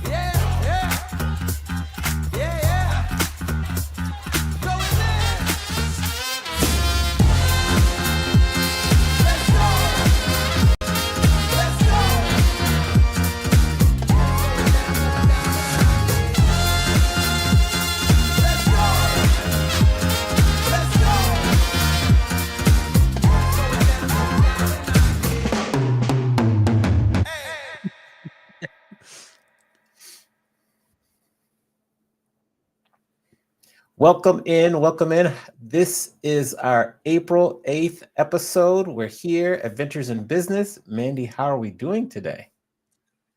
Yeah, yeah, yeah, yeah. Going there. Let's go. Let's go. Let's go. Let's go. Hey. Welcome in, welcome in. This is our April 8th episode. We're here, Adventures in Business. Mandy, how are we doing today?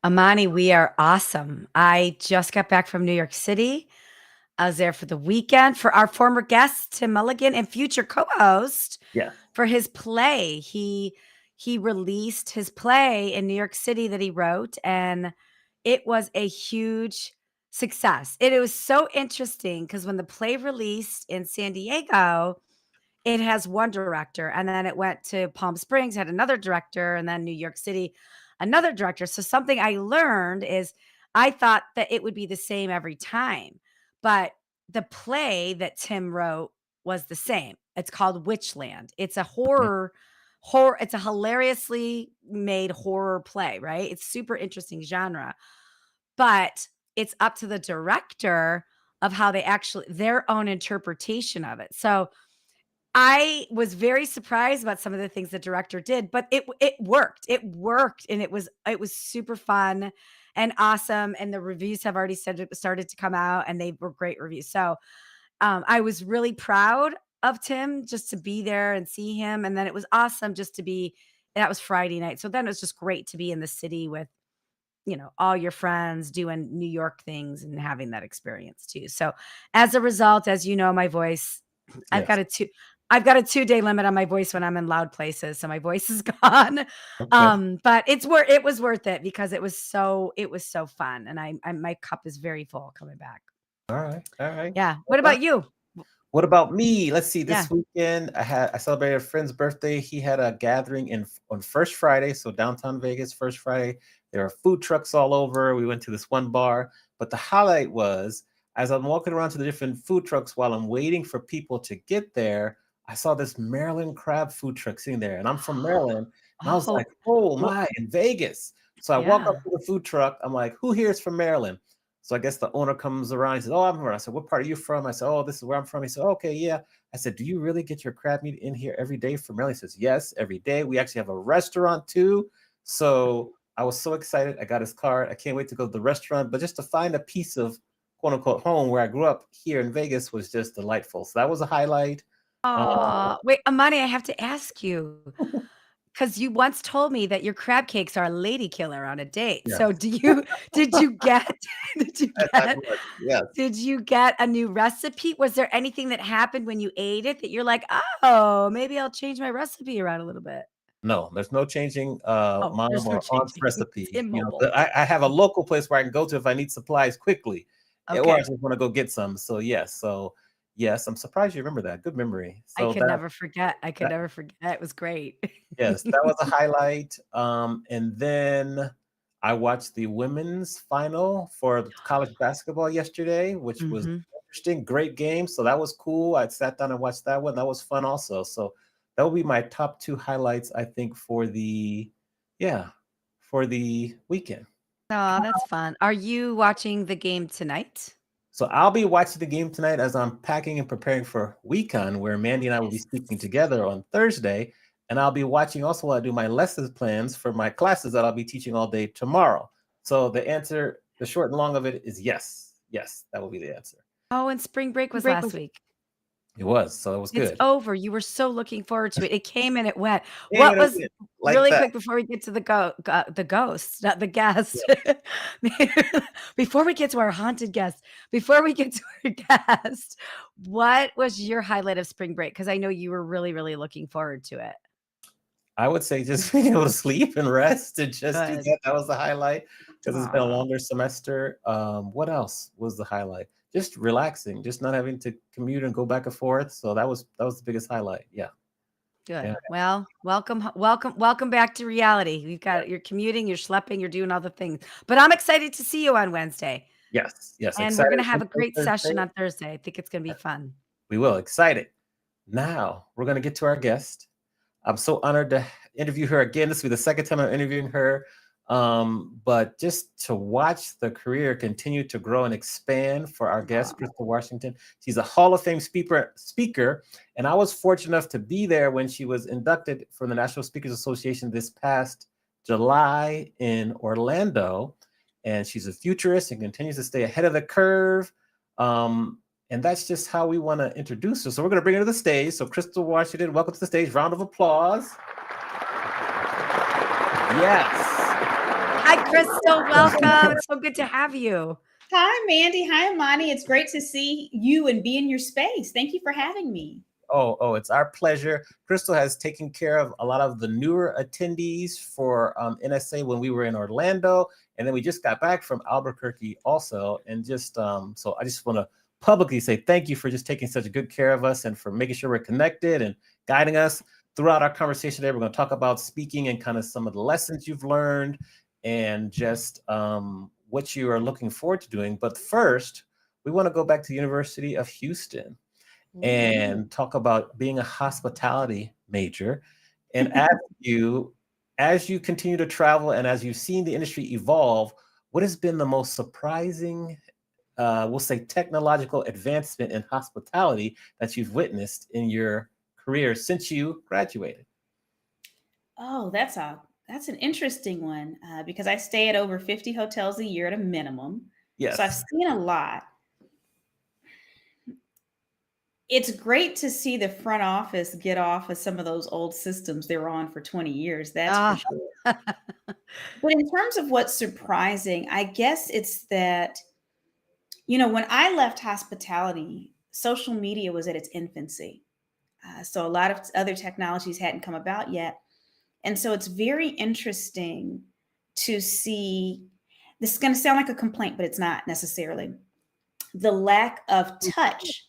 Amani, we are awesome. I just got back from New York City. I was there for the weekend for our former guest, Tim Mulligan, and future co-host Yeah. for his play. He released his play in New York City that he wrote, and it was a huge success. It was so interesting because when the play released in San Diego, it has one director, and then it went to Palm Springs, had another director, and then New York City, another director. So something I learned is I thought that it would be the same every time, but the play that Tim wrote was the same. It's called Witchland. It's a horror. It's a hilariously made horror play, right? It's super interesting genre, but it's up to the director of how they actually their own interpretation of it. So I was very surprised about some of the things the director did, but it worked. It worked, and it was super fun and awesome. And the reviews have already said it started to come out, and they were great reviews. So I was really proud of Tim just to be there and see him, and then it was awesome just to be. That was Friday night, so then it was just great to be in the city with all your friends doing New York things and having that experience too. So as a result, as you know, my voice, I've Yes. got a two. I've got a 2-day limit on my voice when I'm in loud places, so my voice is gone. Okay. But it was worth it because it was so fun, and I my cup is very full coming back. All right. All right. Yeah. What about you? What about me? Let's see. Yeah. This weekend, I celebrated a friend's birthday. He had a gathering on First Friday, so downtown Vegas. First Friday, there are food trucks all over. We went to this one bar, but the highlight was as I'm walking around to the different food trucks while I'm waiting for people to get there. I saw this Maryland crab food truck sitting there, and I'm from Maryland, and I was Oh, like, "Oh well, my!" In Vegas. So I walk up yeah. to the food truck. I'm like, "Who here is from Maryland?" So I guess the owner comes around. He says, "Oh, I'm from." I said, "What part are you from?" I said, "Oh, this is where I'm from." He said, "Okay, yeah." I said, "Do you really get your crab meat in here every day from Maryland?" He says, "Yes, every day. We actually have a restaurant too." So I was so excited. I got his card. I can't wait to go to the restaurant. But just to find a piece of quote unquote home where I grew up here in Vegas was just delightful. So that was a highlight. Uh, Oh, wait, Amani, I have to ask you. Because you once told me that your crab cakes are a lady killer on a date. yeah, So did you get did you I get would. Yes. did you get a new recipe? Was there anything that happened when you ate it that you're like, "Oh, maybe I'll change my recipe around a little bit?" No, there's no changing Oh, mom there's no or aunt's changing. It's recipe. immobile. I have a local place where I can go to if I need supplies quickly, or I Okay. just want to go get some. So yes, I'm surprised you remember that. Good memory. I So could never forget. I could that never forget. It was great. yes, that was a highlight. And then I watched the women's final for the college basketball yesterday, which was Mhm. interesting. Great game. So that was cool. I sat down and watched that one. That was fun also. So that will be my top two highlights, I think, yeah, for the weekend. Oh, that's fun. Are you watching the game tonight? So I'll be watching the game tonight as I'm packing and preparing for WeCon, where Mandy and I will be speaking Yes. together on Thursday. And I'll be watching also while I do my lessons plans for my classes that I'll be teaching all day tomorrow. So the answer, the short and long of it is yes. Yes, that will be the answer. Oh, and spring break was last week. It was. So it was It's good. over. You were so looking forward to it. It came and it went. Hey, What man, was like really that. quick before we get to the ghost, not the guest. Before we get to our haunted guest, before we get to our guest, what was your highlight of spring break? Because I know you were really, really looking forward to it. I would say just being able to sleep and rest and just do Good. that. That was the highlight because it's been a Aw. longer semester. What else was the highlight? Just relaxing, just not having to commute and go back and forth. So that was the biggest highlight. Yeah. Good. Yeah. Well, welcome back to reality. You're commuting, you're schlepping, you're doing all the things. But I'm excited to see you on Wednesday. Yes. Yes. And we're Excited gonna have a for great session Thursday. on Thursday. I think it's gonna be fun. We will. Excited. Now we're gonna get to our guest. I'm so honored to interview her again. This will be the second time I'm interviewing her. But just to watch the career continue to grow and expand for our guest, Crystal Washington. She's a Hall of Fame speaker, and I was fortunate enough to be there when she was inducted from the National Speakers Association this past July in Orlando. And she's a futurist and continues to stay ahead of the curve. And that's just how we want to introduce her. So we're going to bring her to the stage. So Crystal Washington, welcome to the stage. Round of applause. Yes. Hi, Crystal. Welcome. It's so good to have you. Hi, Mandy. Hi, Imani. It's great to see you and be in your space. Thank you for having me. Oh, it's our pleasure. Crystal has taken care of a lot of the newer attendees for NSA when we were in Orlando. And then we just got back from Albuquerque also. And just so I just want to publicly say thank you for just taking such good care of us and for making sure we're connected and guiding us throughout our conversation today. We're going to talk about speaking and kind of some of the lessons you've learned and just what you are looking forward to doing. But first, we want to go back to the University of Houston and talk about being a hospitality major and ask you, as you continue to travel and as you've seen the industry evolve, what has been the most surprising, we'll say, technological advancement in hospitality that you've witnessed in your career since you graduated? Oh, that's an interesting one because I stay at over 50 hotels a year at a minimum. Yes. So I've seen a lot. It's great to see the front office get off of some of those old systems they were on for 20 years. That's for sure. But in terms of what's surprising, I guess it's that, when I left hospitality, social media was at its infancy. So a lot of other technologies hadn't come about yet. And so it's very interesting to see, this is going to sound like a complaint, but it's not necessarily, the lack of touch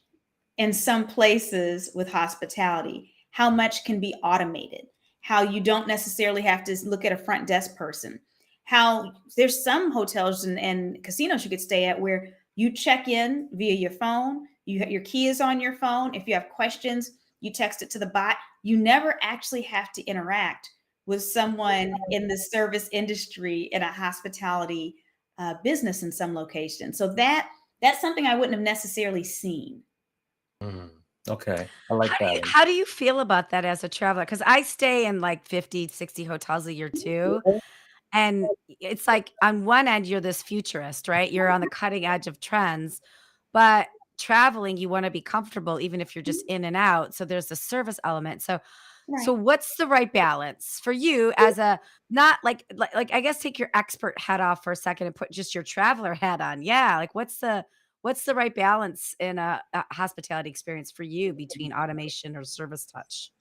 in some places with hospitality, how much can be automated, how you don't necessarily have to look at a front desk person, how there's some hotels and casinos you could stay at where you check in via your phone, your key is on your phone. If you have questions, you text it to the bot. You never actually have to interact with someone in the service industry in a hospitality business in some location. So that's something I wouldn't have necessarily seen. Okay. I like that. How do you feel about that as a traveler? Because I stay in like 50, 60 hotels a year too. And it's like on one end, you're this futurist, right? You're on the cutting edge of trends, but traveling, you want to be comfortable, even if you're just in and out. So there's the service element. So Right. what's the right balance for you as a not like I guess take your expert hat off for a second and put just your traveler hat on. Yeah, like what's the right balance in a hospitality experience for you between automation or service touch?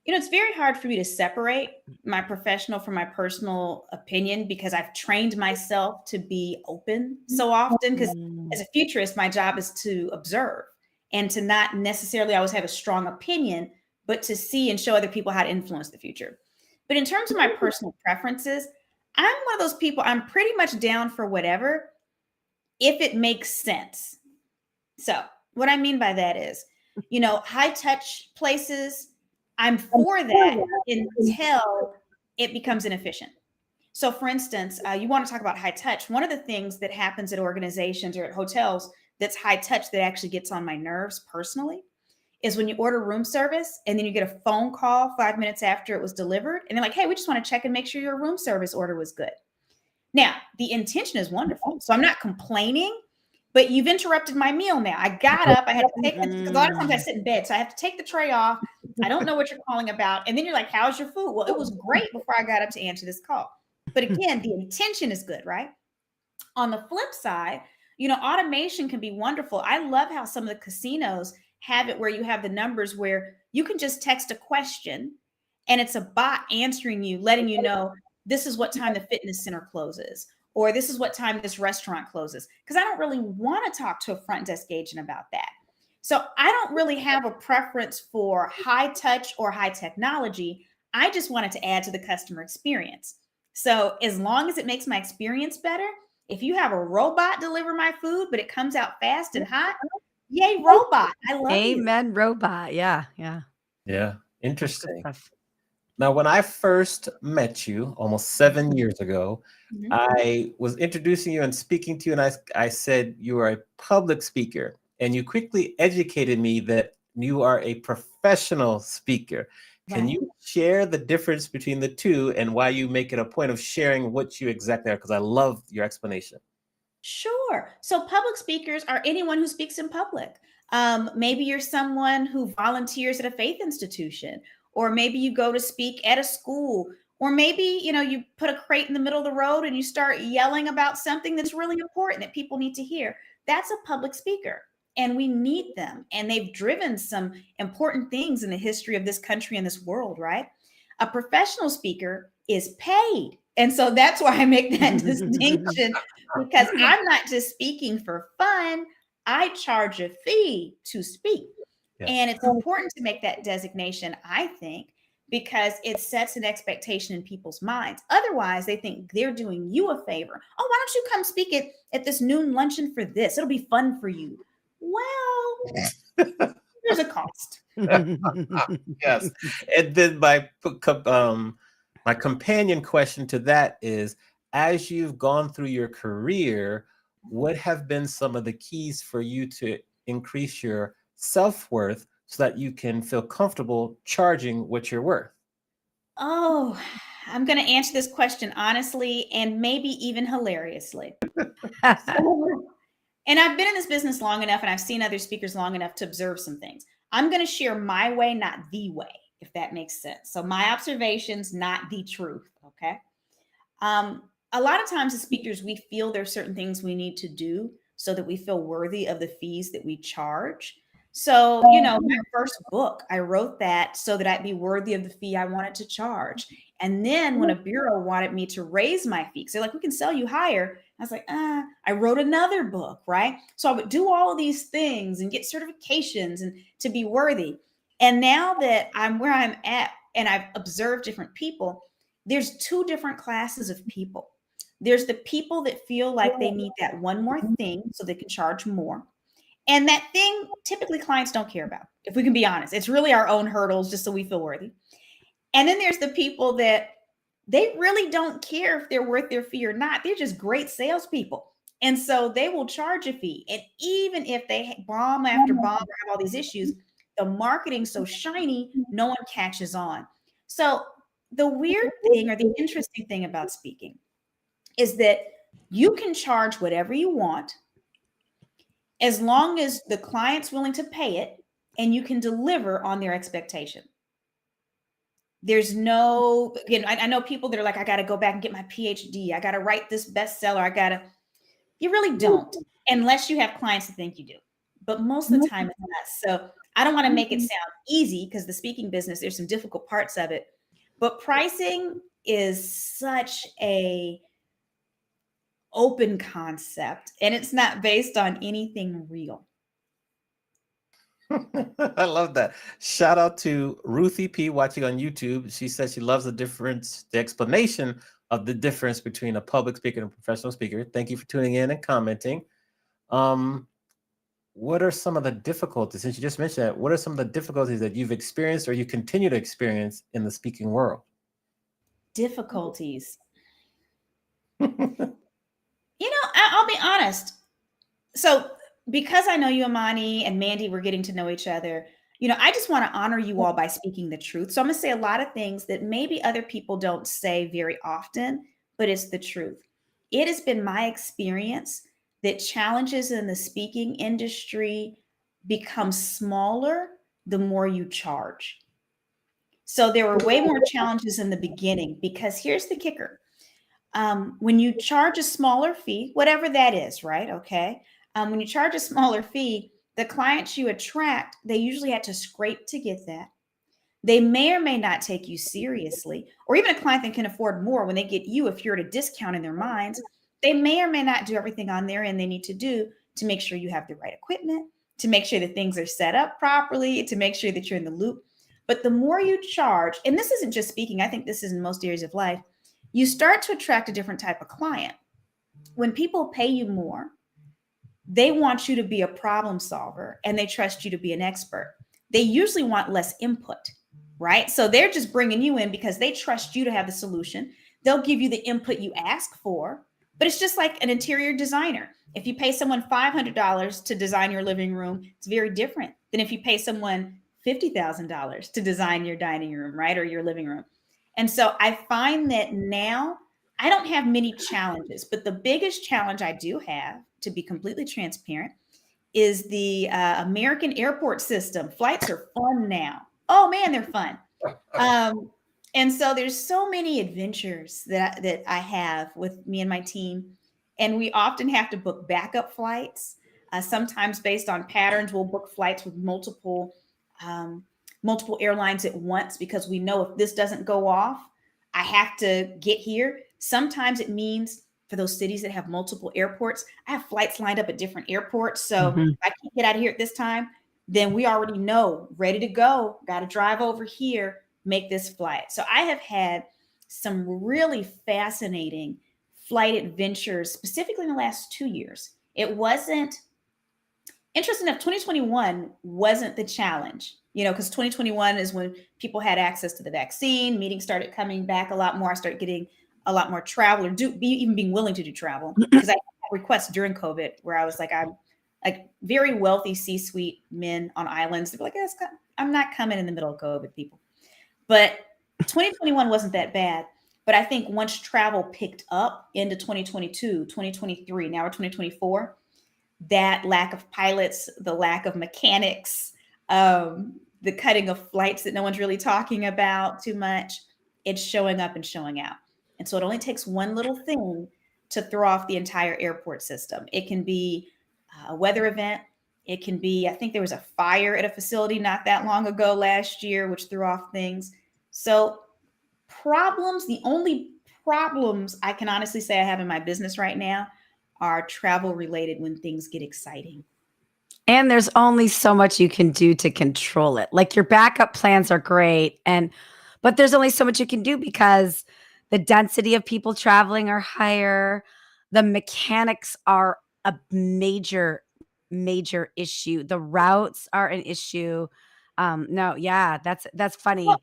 It's very hard for me to separate my professional from my personal opinion because I've trained myself to be open so often. Because as a futurist, my job is to observe and to not necessarily always have a strong opinion, but to see and show other people how to influence the future. But in terms of my personal preferences, I'm one of those people, I'm pretty much down for whatever if it makes sense. So what I mean by that is, high touch places, I'm for that until it becomes inefficient. So, for instance, you want to talk about high touch. One of the things that happens at organizations or at hotels that's high touch that actually gets on my nerves personally is when you order room service and then you get a phone call 5 minutes after it was delivered. And they're like, hey, we just want to check and make sure your room service order was good. Now, the intention is wonderful. So I'm not complaining, but you've interrupted my meal now. I got up. I had to take because a lot of times I sit in bed. So I have to take the tray off. I don't know what you're calling about. And then you're like, how's your food? Well, it was great before I got up to answer this call. But again, the intention is good, right? On the flip side, automation can be wonderful. I love how some of the casinos have it where you have the numbers where you can just text a question and it's a bot answering you, letting you know this is what time the fitness center closes, or this is what time this restaurant closes. Because I don't really want to talk to a front desk agent about that. So I don't really have a preference for high touch or high technology. I just wanted to add to the customer experience. So as long as it makes my experience better, if you have a robot deliver my food, but it comes out fast and hot, yay, robot. I love you. Amen, robot. Yeah. Yeah. That's good Interesting. stuff. Now, when I first met you almost 7 years ago, Mhm. I was introducing you and speaking to you, and I said you are a public speaker, and you quickly educated me that you are a professional speaker. Can Right. you share the difference between the two and why you make it a point of sharing what you exactly are? Because I love your explanation. Sure. So public speakers are anyone who speaks in public. Maybe you're someone who volunteers at a faith institution, or maybe you go to speak at a school, or maybe you put a crate in the middle of the road and you start yelling about something that's really important that people need to hear. That's a public speaker, and we need them. And they've driven some important things in the history of this country and this world, right? A professional speaker is paid. And so that's why I make that distinction, because I'm not just speaking for fun. I charge a fee to speak. Yes. And it's important to make that designation, I think, because it sets an expectation in people's minds. Otherwise, they think they're doing you a favor. Oh, why don't you come speak at this noon luncheon for this? It'll be fun for you. Well, there's a cost. Yes. And then my companion question to that is, as you've gone through your career, what have been some of the keys for you to increase your self-worth so that you can feel comfortable charging what you're worth? Oh, I'm going to answer this question honestly and maybe even hilariously. And I've been in this business long enough and I've seen other speakers long enough to observe some things. I'm going to share my way, not the way, if that makes sense. So my observations, not the truth. Okay. A lot of times as speakers, we feel there's certain things we need to do so that we feel worthy of the fees that we charge. So, my first book, I wrote that so that I'd be worthy of the fee I wanted to charge. And then when a bureau wanted me to raise my fee, because they're like, we can sell you higher. I was like, I wrote another book, right? So I would do all of these things and get certifications and to be worthy. And now that I'm where I'm at and I've observed different people, there's two different classes of people. There's the people that feel like they need that one more thing so they can charge more. And that thing, typically clients don't care about, if we can be honest. It's really our own hurdles just so we feel worthy. And then there's the people that they really don't care if they're worth their fee or not. They're just great salespeople. And so they will charge a fee. And even if they bomb after bomb or have all these issues, the marketing's so shiny, no one catches on. So the weird thing or the interesting thing about speaking is that you can charge whatever you want as long as the client's willing to pay it and you can deliver on their expectation. There's no, I know people that are like, I got to go back and get my PhD. I got to write this bestseller. You really don't, unless you have clients that think you do. But most of the time it's not. So I don't want to make it sound easy because the speaking business, there's some difficult parts of it. But pricing is such a open concept and it's not based on anything real. I love that. Shout out to Ruthie P watching on YouTube. She says she loves the explanation of the difference between a public speaker and a professional speaker. Thank you for tuning in and commenting. what are some of the difficulties, since you just mentioned that, what are some of the difficulties that you've experienced or you continue to experience in the speaking world? Difficulties. I'll be honest. So because I know you, Amani, and Mandy, we're getting to know each other, I just want to honor you all by speaking the truth. So I'm going to say a lot of things that maybe other people don't say very often, but it's the truth. It has been my experience that challenges in the speaking industry become smaller the more you charge. So there were way more challenges in the beginning because here's the kicker. When you charge a smaller fee, whatever that is, right? Okay. When you charge a smaller fee, the clients you attract, they usually have to scrape to get that. They may or may not take you seriously, or even a client that can afford more when they get you, if you're at a discount in their minds, they may or may not do everything on their end they need to do to make sure you have the right equipment, to make sure that things are set up properly, to make sure that you're in the loop. But the more you charge, and this isn't just speaking, I think this is in most areas of life, you start to attract a different type of client. When people pay you more, they want you to be a problem solver and they trust you to be an expert. They usually want less input, right? So they're just bringing you in because they trust you to have the solution. They'll give you the input you ask for, but it's just like an interior designer. If you pay someone $500 to design your living room, it's very different than if you pay someone $50,000 to design your dining room, right? Or your living room. And so I find that now I don't have many challenges, but the biggest challenge I do have, to be completely transparent, is the American airport system. Flights are fun now. Oh man, they're fun. And so there's so many adventures that I have with me and my team. And we often have to book backup flights. Sometimes based on patterns, we'll book flights with multiple airlines at once because we know if this doesn't go off, I have to get here. Sometimes it means for those cities that have multiple airports, I have flights lined up at different airports. So if I can't get out of here at this time, then we already know, ready to go, got to drive over here, make this flight. So I have had some really fascinating flight adventures, specifically in the last 2 years. It wasn't, interesting enough, 2021 wasn't the challenge, because 2021 is when people had access to the vaccine, meetings started coming back a lot more. I started getting a lot more travel, or even being willing to do travel, because I had requests during COVID where I was like, I'm like very wealthy C-suite men on islands. They're like, I'm not coming in the middle of COVID, people. But 2021 wasn't that bad. But I think once travel picked up into 2022, 2023, now we're 2024, that lack of pilots, the lack of mechanics, the cutting of flights that no one's really talking about too much, it's showing up and showing out. And so it only takes one little thing to throw off the entire airport system. It can be a weather event. It can be, I think there was a fire at a facility not that long ago last year, which threw off things. So the only problems I can honestly say I have in my business right now are travel related when things get exciting. And there's only so much you can do to control it. Like your backup plans are great, but there's only so much you can do because the density of people traveling are higher. The mechanics are a major issue. The routes are an issue. That's funny. Well,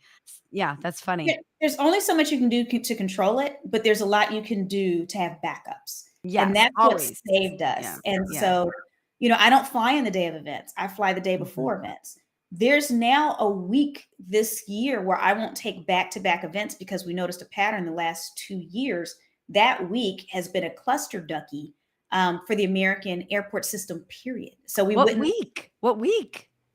That's funny. There's only so much you can do to control it, but there's a lot you can do to have backups. Yes, and that's always. what saved us. Yeah, And yeah. so, I don't fly in the day of events. I fly the day before events. There's now a week this year where I won't take back-to-back events because we noticed a pattern the last 2 years. That week has been a cluster ducky for the American airport system, period. So What week?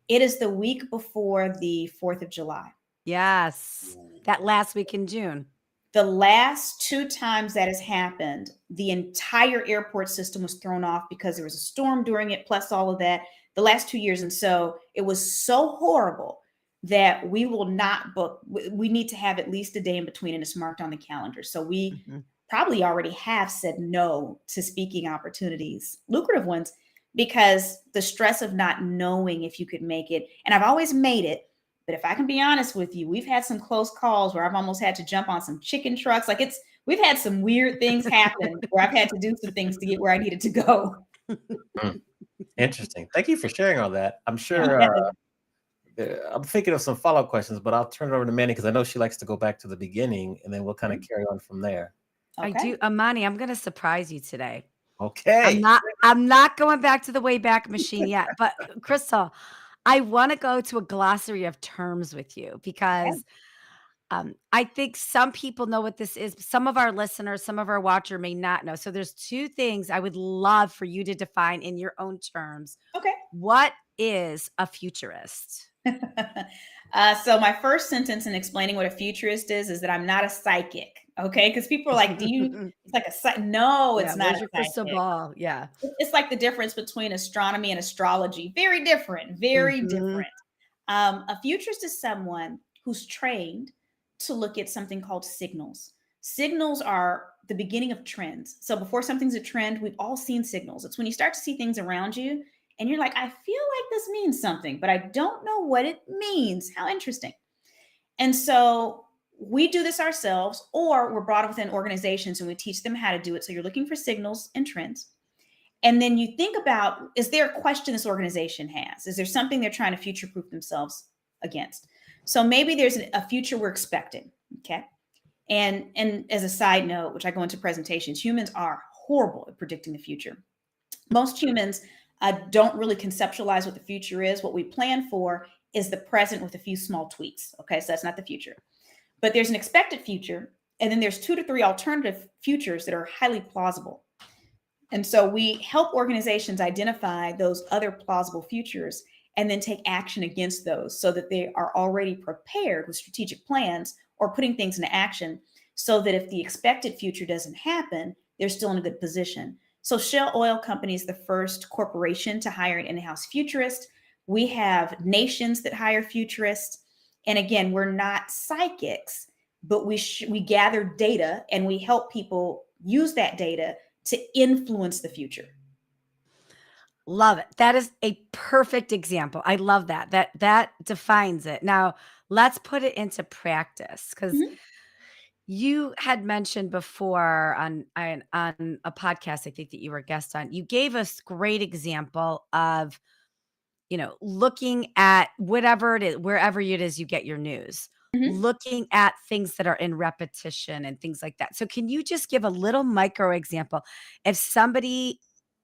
It is the week before the 4th of July. Yes. That last week in June. The last 2 times that has happened, the entire airport system was thrown off because there was a storm during it, plus all of that, the last 2 years. And so it was so horrible that we will not book. We need to have at least a day in between, and it's marked on the calendar. So we probably already have said no to speaking opportunities, lucrative ones, because the stress of not knowing if you could make it. And I've always made it. But if I can be honest with you, we've had some close calls where I've almost had to jump on some chicken trucks. We've had some weird things happen where I've had to do some things to get where I needed to go. Mm, interesting. Thank you for sharing all that. I'm sure I'm thinking of some follow-up questions, but I'll turn it over to Manny because I know she likes to go back to the beginning, and then we'll kind of carry on from there. I Okay. do, Amani, I'm gonna surprise you today. Okay. I'm not going back to the Wayback Machine yet, but Crystal, I want to go to a glossary of terms with you because I think some people know what this is. But some of our listeners, some of our watcher may not know. So there's two things I would love for you to define in your own terms. Okay. What is a futurist? So my first sentence in explaining what a futurist is that I'm not a psychic. Okay, because people are like, "Do you?" It's like a psych. No, it's not Where's a your crystal psychic. ball? Yeah. It's like the difference between astronomy and astrology. Very different. Very Mhm. different. A futurist is someone who's trained to look at something called signals. Signals are the beginning of trends. So before something's a trend, we've all seen signals. It's when you start to see things around you and you're like, I feel like this means something, but I don't know what it means. How interesting. And so we do this ourselves, or we're brought up within organizations and we teach them how to do it. So you're looking for signals and trends. And then you think about, is there a question this organization has? Is there something they're trying to future proof themselves against? So maybe there's a future we're expecting. Okay. And as a side note, which I go into presentations, humans are horrible at predicting the future. Most humans don't really conceptualize what the future is. What we plan for is the present with a few small tweaks. Okay. So that's not the future. But there's an expected future. And then there's 2 to 3 alternative futures that are highly plausible. And so we help organizations identify those other plausible futures and then take action against those so that they are already prepared with strategic plans or putting things into action so that if the expected future doesn't happen, they're still in a good position. So Shell Oil Company is the first corporation to hire an in-house futurist. We have nations that hire futurists. And again, we're not psychics, but we gather data and we help people use that data to influence the future. Love it. That is a perfect example. I love that. That defines it. Now, let's put it into practice because Mhm. you had mentioned before on a podcast I think that you were a guest on. You gave us great example of, looking at whatever it is, wherever it is you get your news, Mhm. looking at things that are in repetition and things like that. So can you just give a little micro example? If somebody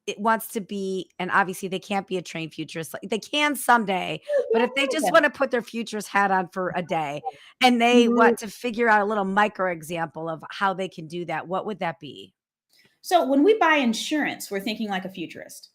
it wants to be, and obviously they can't be a trained futurist, like they can someday, but if they just Yeah. want to put their futurist hat on for a day and they want to figure out a little micro example of how they can do that, what would that be? So when we buy insurance, we're thinking like a futurist.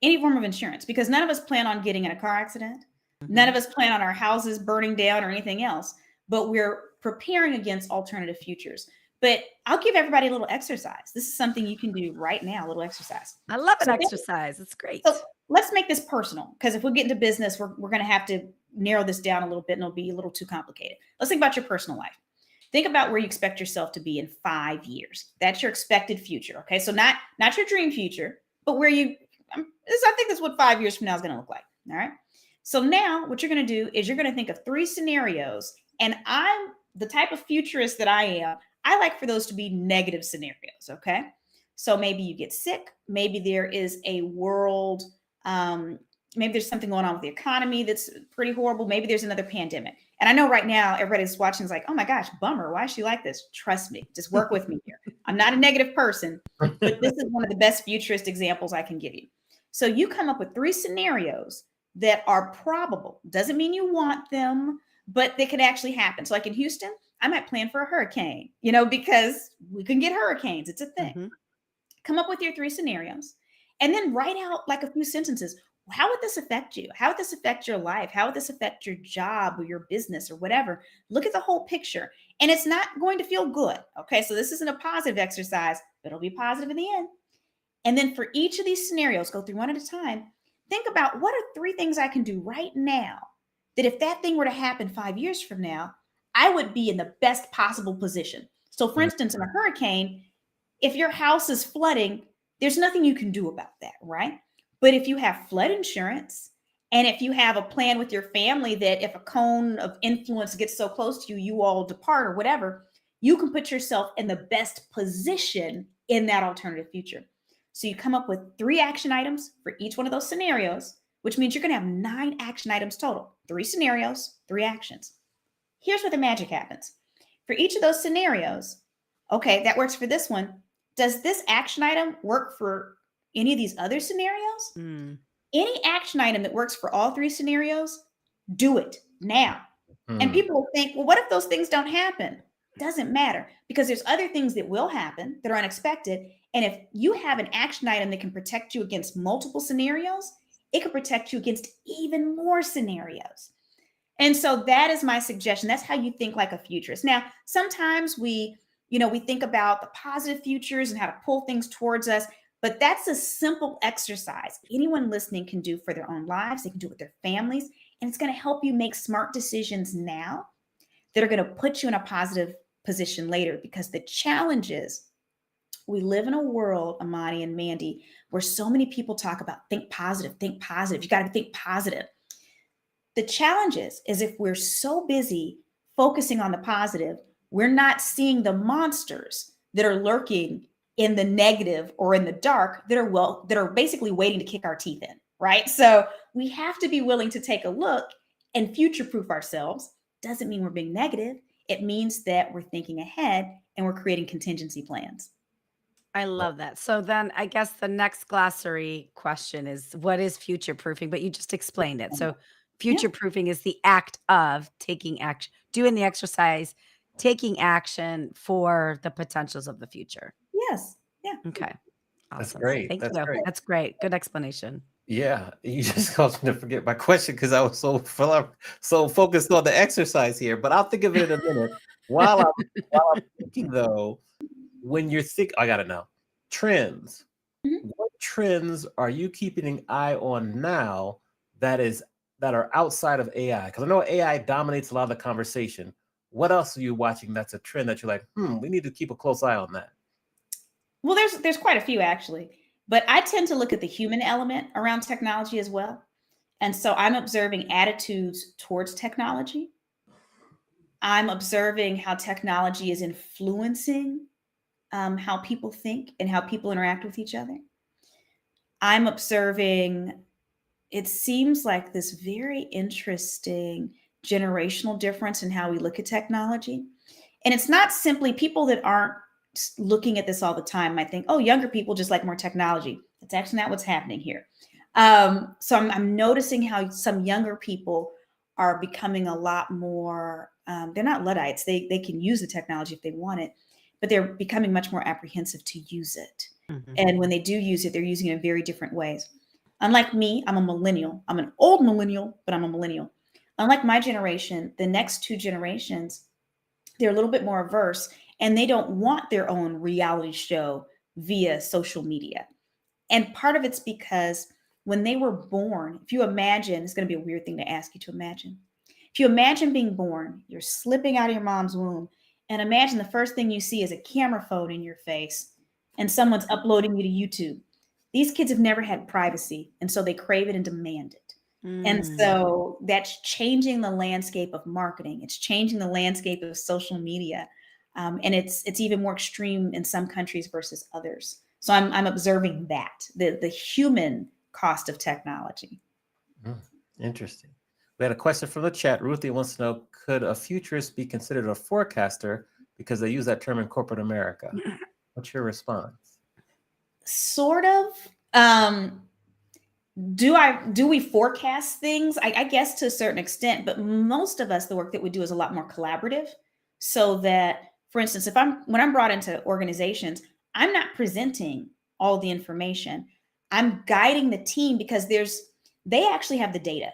Any form of insurance, because none of us plan on getting in a car accident. None of us plan on our houses burning down or anything else, but we're preparing against alternative futures. But I'll give everybody a little exercise. This is something you can do right now, a little exercise. I love an So exercise. It's great. So let's make this personal because if we get into business, we're going to have to narrow this down a little bit and it'll be a little too complicated. Let's think about your personal life. Think about where you expect yourself to be in 5 years. That's your expected future. Okay. So not your dream future, but where I think that's what 5 years from now is going to look like. All right. So now what you're going to do is you're going to think of 3 scenarios. And I'm the type of futurist that I am. I like for those to be negative scenarios. Okay. So maybe you get sick. Maybe there is a world, maybe there's something going on with the economy that's pretty horrible. Maybe there's another pandemic. And I know right now everybody's watching is like, oh my gosh, bummer. Why is she like this? Trust me, just work with me here. I'm not a negative person, but this is one of the best futurist examples I can give you. So you come up with 3 scenarios that are probable. Doesn't mean you want them, but they could actually happen. So like in Houston, I might plan for a hurricane, because we can get hurricanes. It's a thing. Mhm. Come up with your 3 scenarios and then write out like a few sentences. How would this affect you? How would this affect your life? How would this affect your job or your business or whatever? Look at the whole picture. And it's not going to feel good. Okay. So this isn't a positive exercise, but it'll be positive in the end. And then for each of these scenarios, go through one at a time. Think about what are 3 things I can do right now that if that thing were to happen 5 years from now, I would be in the best possible position. So for instance, in a hurricane, if your house is flooding, there's nothing you can do about that, right? But if you have flood insurance and if you have a plan with your family that if a cone of influence gets so close to you, you all depart or whatever, you can put yourself in the best position in that alternative future. So you come up with 3 action items for each one of those scenarios, which means you're going to have 9 action items total. 3 scenarios, 3 actions. Here's where the magic happens. For each of those scenarios, okay, that works for this one. Does this action item work for any of these other scenarios? Mm. Any action item that works for all 3 scenarios, do it now. And Hmm. people will think, well, what if those things don't happen? Doesn't matter, because there's other things that will happen that are unexpected. And if you have an action item that can protect you against multiple scenarios, it can protect you against even more scenarios. And so that is my suggestion. That's how you think like a futurist. Now, sometimes we think about the positive futures and how to pull things towards us, but that's a simple exercise anyone listening can do for their own lives. They can do it with their families, and it's going to help you make smart decisions now that are going to put you in a positive position later. Because the challenge is, we live in a world, Amani and Mandy, where so many people talk about think positive, think positive. You got to think positive. The challenge is if we're so busy focusing on the positive, we're not seeing the monsters that are lurking in the negative or in the dark that are basically waiting to kick our teeth in, right? So we have to be willing to take a look and future-proof ourselves. Doesn't mean we're being negative. It means that we're thinking ahead and we're creating contingency plans. I love that. So then I guess the next glossary question is, what is future proofing? But you just explained it. So future proofing is the act of taking action, doing the exercise, taking action for the potentials of the future. Yes. Yeah. Okay. That's Awesome. great. Thank That's you. great. That's great. Good explanation. Yeah, you just caused me to forget my question because I was so focused on the exercise here. But I'll think of it in a minute. While I'm thinking though, when you're I gotta know trends. Mhm. What trends are you keeping an eye on now that are outside of AI? Because I know AI dominates a lot of the conversation. What else are you watching that's a trend that you're like, we need to keep a close eye on that? Well, there's quite a few actually, but I tend to look at the human element around technology as well. And so I'm observing attitudes towards technology. I'm observing how technology is influencing how people think and how people interact with each other. I'm observing, it seems like this very interesting generational difference in how we look at technology. And it's not simply people that aren't looking at this all the time might think, oh, younger people just like more technology. That's actually not what's happening here. So I'm noticing how some younger people are becoming a lot more, they're not Luddites. They can use the technology if they want it, but they're becoming much more apprehensive to use it. Mhm. And when they do use it, they're using it in very different ways. Unlike me, I'm a millennial. I'm an old millennial, but I'm a millennial. Unlike my generation, the next 2 generations, they're a little bit more averse, and they don't want their own reality show via social media. And part of it's because when they were born, if you imagine, it's going to be a weird thing to ask you to imagine. If you imagine being born, you're slipping out of your mom's womb, and imagine the first thing you see is a camera phone in your face and someone's uploading you to YouTube. These kids have never had privacy, and so they crave it and demand it. And Mm. so that's changing the landscape of marketing. It's changing the landscape of social media. And it's even more extreme in some countries versus others. So I'm observing that, the human cost of technology. Interesting. We had a question from the chat. Ruthie wants to know, could a futurist be considered a forecaster because they use that term in corporate America? What's your response? Sort of. Do we forecast things? I guess to a certain extent, but most of us, the work that we do is a lot more collaborative. So that, for instance, when I'm brought into organizations, I'm not presenting all the information. I'm guiding the team because they actually have the data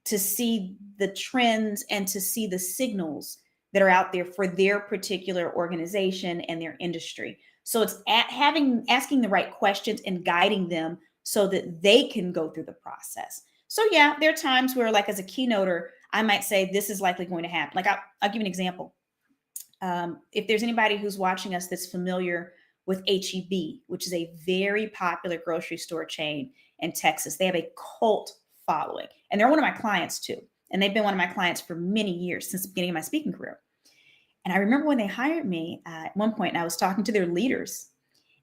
to see the trends and to see the signals that are out there for their particular organization and their industry. So it's asking the right questions and guiding them so that they can go through the process. So yeah, there are times where, like, as a keynoter, I might say this is likely going to happen. Like I'll give you an example. If there's anybody who's watching us that's familiar with HEB, which is a very popular grocery store chain in Texas, they have a cult following, and they're one of my clients too. And they've been one of my clients for many years, since the beginning of my speaking career. And I remember when they hired me at one point, and I was talking to their leaders,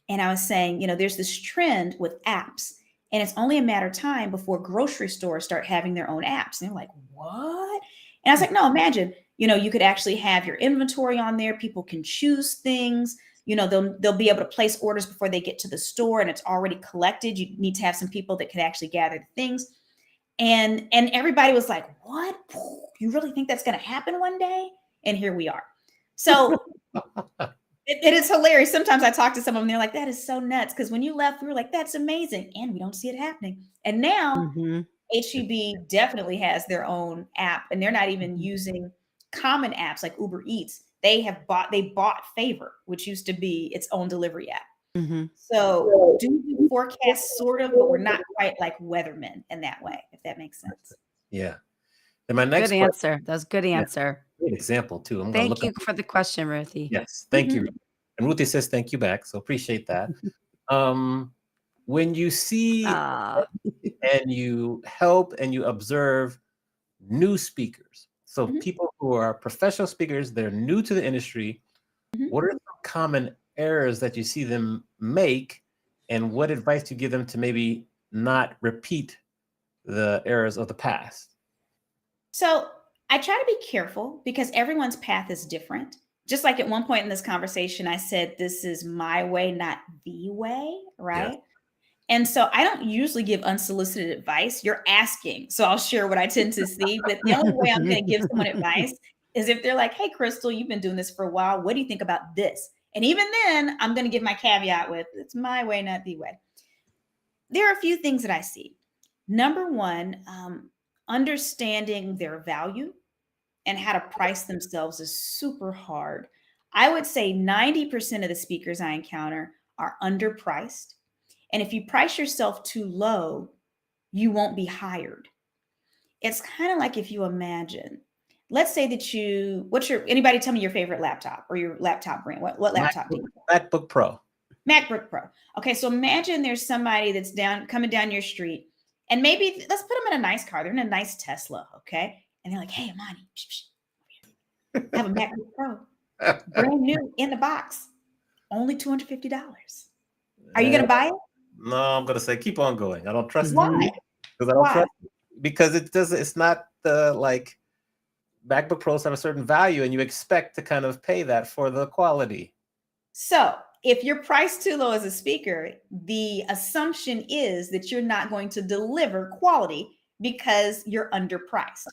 And I was saying, there's this trend with apps, and it's only a matter of time before grocery stores start having their own apps. And they're like, what? And I was like, no, imagine, you could actually have your inventory on there. People can choose things. They'll be able to place orders before they get to the store, and it's already collected. You need to have some people that can actually gather the things. And everybody was like, what? You really think that's going to happen one day? And here we are. So it is hilarious. Sometimes I talk to someone and they're like, that is so nuts. Because when you left, we were like, that's amazing. And we don't see it happening. And now HEB definitely has their own app, and they're not even using common apps like Uber Eats. They bought Favor, which used to be its own delivery app. So do we forecast sort of, but we're not quite like weathermen in that way, if that makes sense. Yeah. And my next Good answer. That was a good answer. great example too. I'm gonna Thank look you up- for the question, Ruthie. Yes, thank you. And Ruthie says thank you back, so appreciate that. When you see Ah, and you help and you observe new speakers, so Mhm. people who are professional speakers, they're new to the industry, Mhm. what are some common errors that you see them make, and what advice do you give them to maybe not repeat the errors of the past? So I try to be careful because everyone's path is different. Just like at one point in this conversation, I said, this is my way, not the way, right? And so I don't usually give unsolicited advice. You're asking. So I'll share what I tend to see. But the only way I'm going to give someone advice is if they're like, hey, Crystal, you've been doing this for a while. What do you think about this? And even then, I'm going to give my caveat with, it's my way, not the way. There are a few things that I see. Number one, understanding their value and how to price themselves is super hard. I would say 90% of the speakers I encounter are underpriced. And if you price yourself too low, you won't be hired. It's kind of like if you imagine, let's say that anybody tell me your favorite laptop or your laptop brand. What laptop do you MacBook Pro. MacBook Pro. Okay, so imagine there's somebody that's coming down your street, and maybe let's put them in a nice car. They're in a nice Tesla, okay? And they're like, hey, Amani, I have a MacBook Pro, brand new in the box, only $250. Are you going to buy it? No, I'm gonna say keep on going. I don't trust Why? it because I don't Why? trust it. Because it doesn't. It's not the like MacBook Pros have a certain value, and you expect to kind of pay that for the quality. So if you're priced too low as a speaker, the assumption is that you're not going to deliver quality because you're underpriced.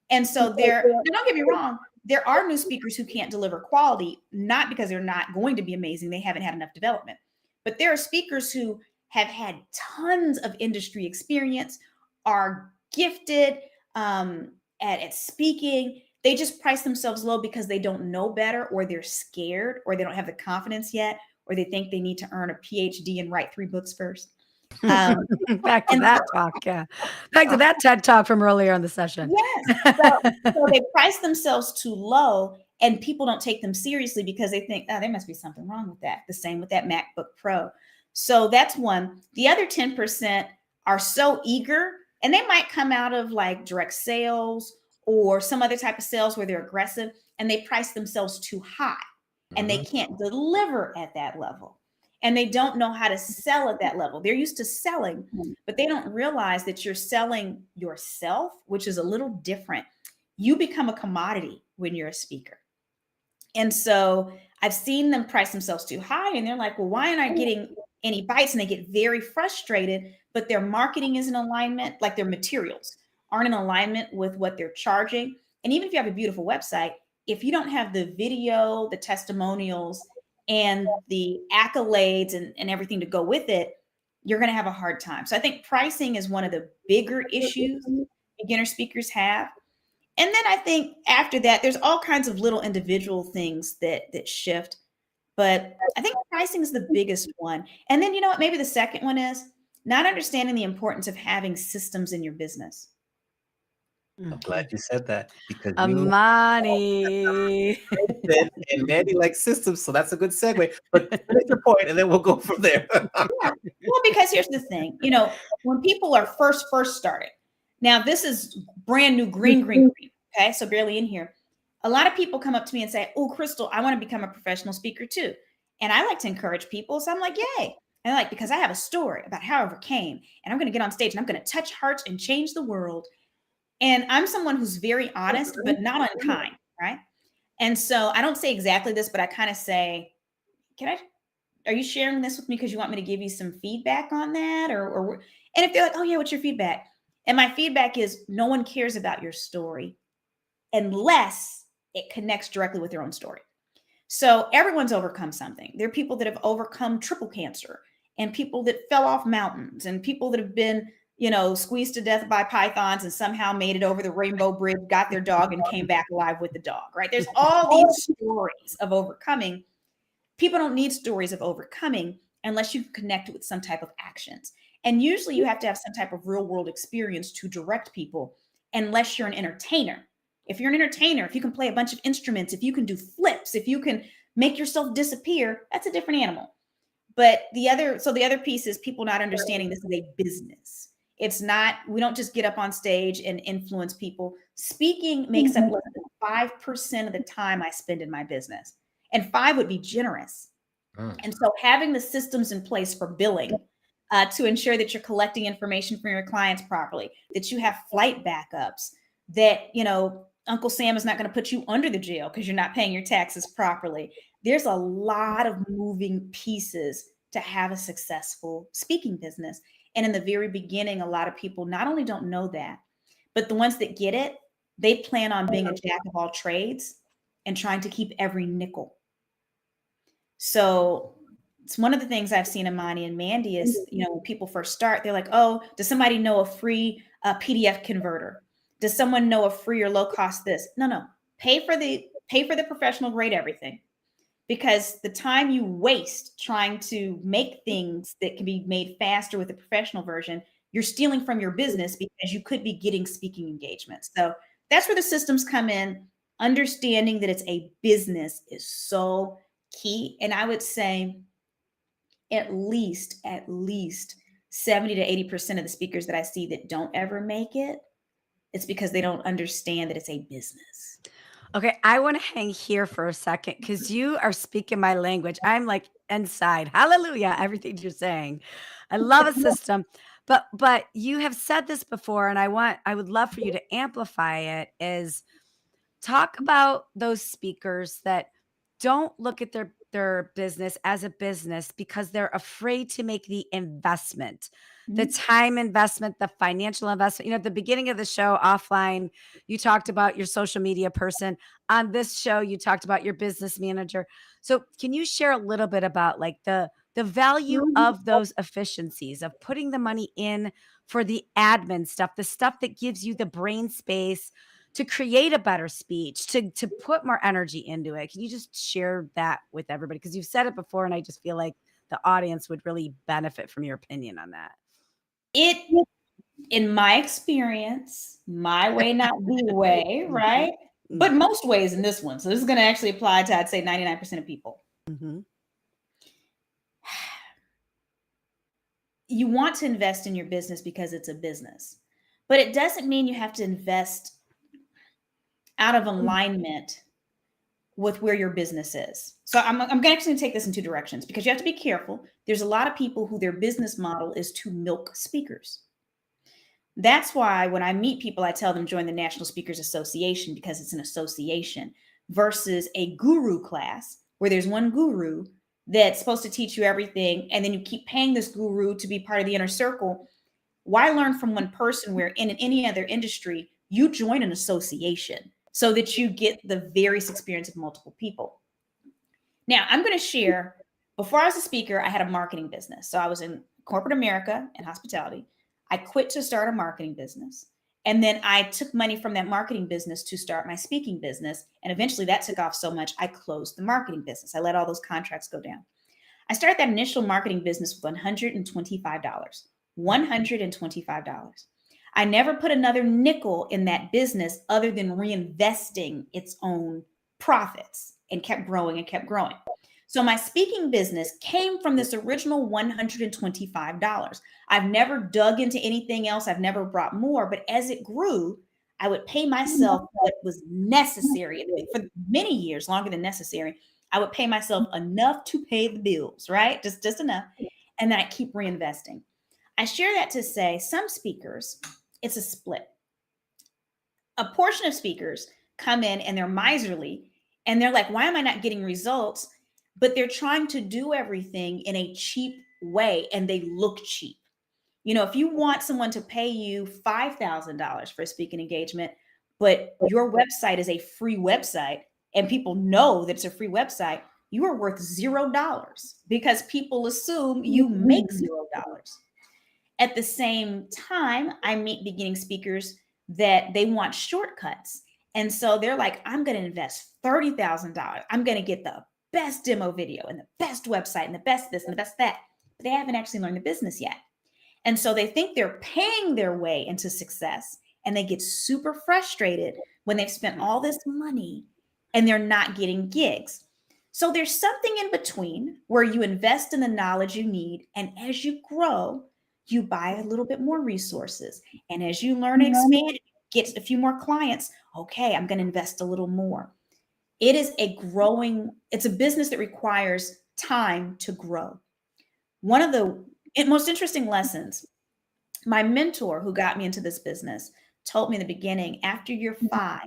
And so don't get me wrong, there are new speakers who can't deliver quality, not because they're not going to be amazing. They haven't had enough development. But there are speakers who have had tons of industry experience, are gifted at speaking. They just price themselves low because they don't know better, or they're scared, or they don't have the confidence yet, or they think they need to earn a PhD and write 3 books first. back to that talk. Yeah. Back to that TED talk from earlier in the session. Yes. So they price themselves too low, and people don't take them seriously because they think, oh, there must be something wrong with that. The same with that MacBook Pro. So that's one. The other 10% are so eager, and they might come out of like direct sales or some other type of sales where they're aggressive, and they price themselves too high, and they can't deliver at that level. And they don't know how to sell at that level. They're used to selling, but they don't realize that you're selling yourself, which is a little different. You become a commodity when you're a speaker. And so I've seen them price themselves too high, and they're like, well, why aren't I getting any bites? And they get very frustrated, but their marketing is in alignment, like their materials aren't in alignment with what they're charging. And even if you have a beautiful website, if you don't have the video, the testimonials, and the accolades and everything to go with it, you're going to have a hard time. So I think pricing is one of the bigger issues beginner speakers have. And then I think after that, there's all kinds of little individual things that shift. But I think pricing is the biggest one. And then, you know what, maybe the second one is not understanding the importance of having systems in your business. I'm glad you said that because Amani. and Mandy likes systems, so that's a good segue. But finish your point, and then we'll go from there. Yeah. Well, because here's the thing, when people are first started, now this is brand new green. Okay, so barely in here. A lot of people come up to me and say, "Oh, Crystal, I want to become a professional speaker too." And I like to encourage people. So I'm like, yay. And like, because I have a story about how I overcame, and I'm going to get on stage and I'm going to touch hearts and change the world. And I'm someone who's very honest, but not unkind, right? And so I don't say exactly this, but I kind of say, are you sharing this with me because you want me to give you some feedback on that? And if they're like, oh yeah, what's your feedback? And my feedback is no one cares about your story unless it connects directly with your own story. So everyone's overcome something. There are people that have overcome triple cancer, and people that fell off mountains, and people that have been, squeezed to death by pythons and somehow made it over the Rainbow Bridge, got their dog, and came back alive with the dog, right? There's all these stories of overcoming. People don't need stories of overcoming unless you connect with some type of actions. And usually you have to have some type of real world experience to direct people, unless you're an entertainer. If you're an entertainer, if you can play a bunch of instruments, if you can do flips, if you can make yourself disappear, that's a different animal. But the other piece is people not understanding this is a business. It's not, we don't just get up on stage and influence people. Speaking makes up less than 5% of the time I spend in my business. And 5 would be generous. And so having the systems in place for billing, to ensure that you're collecting information from your clients properly, that you have flight backups, that, Uncle Sam is not going to put you under the jail because you're not paying your taxes properly. There's a lot of moving pieces to have a successful speaking business. And in the very beginning, a lot of people not only don't know that, but the ones that get it, they plan on being a jack of all trades and trying to keep every nickel. So it's one of the things I've seen Imani and Mandy is, when people first start, they're like, oh, does somebody know a free PDF converter? Does someone know a free or low cost this? No. Pay for the professional grade everything, because the time you waste trying to make things that can be made faster with the professional version, you're stealing from your business because you could be getting speaking engagements. So that's where the systems come in. Understanding that it's a business is so key. And I would say at least 70 to 80% of the speakers that I see that don't ever make it, it's because they don't understand that it's a business. Okay, I want to hang here for a second because you are speaking my language. I'm like inside. Hallelujah, everything you're saying. I love a system. But you have said this before, and I would love for you to amplify it, is talk about those speakers that don't look at their business as a business because they're afraid to make the investment, the time investment, the financial investment. At the beginning of the show, offline, you talked about your social media person. On this show, you talked about your business manager. So can you share a little bit about like the value of those efficiencies of putting the money in for the admin stuff, the stuff that gives you the brain space to create a better speech, to put more energy into it? Can you just share that with everybody? Because you've said it before, and I just feel like the audience would really benefit from your opinion on that. In my experience, my way, not the way, right? But most ways in this one. So this is going to actually apply to, I'd say, 99% of people. You want to invest in your business because it's a business, but it doesn't mean you have to invest out of alignment with where your business is. So I'm actually going to take this in 2 directions, because you have to be careful. There's a lot of people who their business model is to milk speakers. That's why when I meet people, I tell them join the National Speakers Association, because it's an association, versus a guru class where there's one guru that's supposed to teach you everything, and then you keep paying this guru to be part of the inner circle. Why learn from one person where in any other industry, you join an association so that you get the various experience of multiple people? Now, I'm going to share, before I was a speaker, I had a marketing business. So I was in corporate America and hospitality. I quit to start a marketing business. And then I took money from that marketing business to start my speaking business. And eventually that took off so much, I closed the marketing business. I let all those contracts go down. I started that initial marketing business with $125. $125. I never put another nickel in that business other than reinvesting its own profits, and kept growing and kept growing. So my speaking business came from this original $125. I've never dug into anything else. I've never brought more, but as it grew, I would pay myself what was necessary. For many years, longer than necessary, I would pay myself enough to pay the bills, right? Just enough. And then I keep reinvesting. I share that to say some speakers, it's a split. A portion of speakers come in and they're miserly and they're like, why am I not getting results? But they're trying to do everything in a cheap way and they look cheap. You know, if you want someone to pay you $5,000 for a speaking engagement, but your website is a free website and people know that it's a free website, you are worth $0 because people assume you make $0. At the same time, I meet beginning speakers that they want shortcuts. And so they're like, I'm going to invest $30,000. I'm going to get the best demo video and the best website and the best this and the best that. But they haven't actually learned the business yet. And so they think they're paying their way into success and they get super frustrated when they've spent all this money and they're not getting gigs. So there's something in between where you invest in the knowledge you need. And as you grow, you buy a little bit more resources. And as you learn and expand, get a few more clients. Okay, I'm going to invest a little more. It is it's a business that requires time to grow. One of the most interesting lessons, my mentor who got me into this business told me in the beginning, after year 5,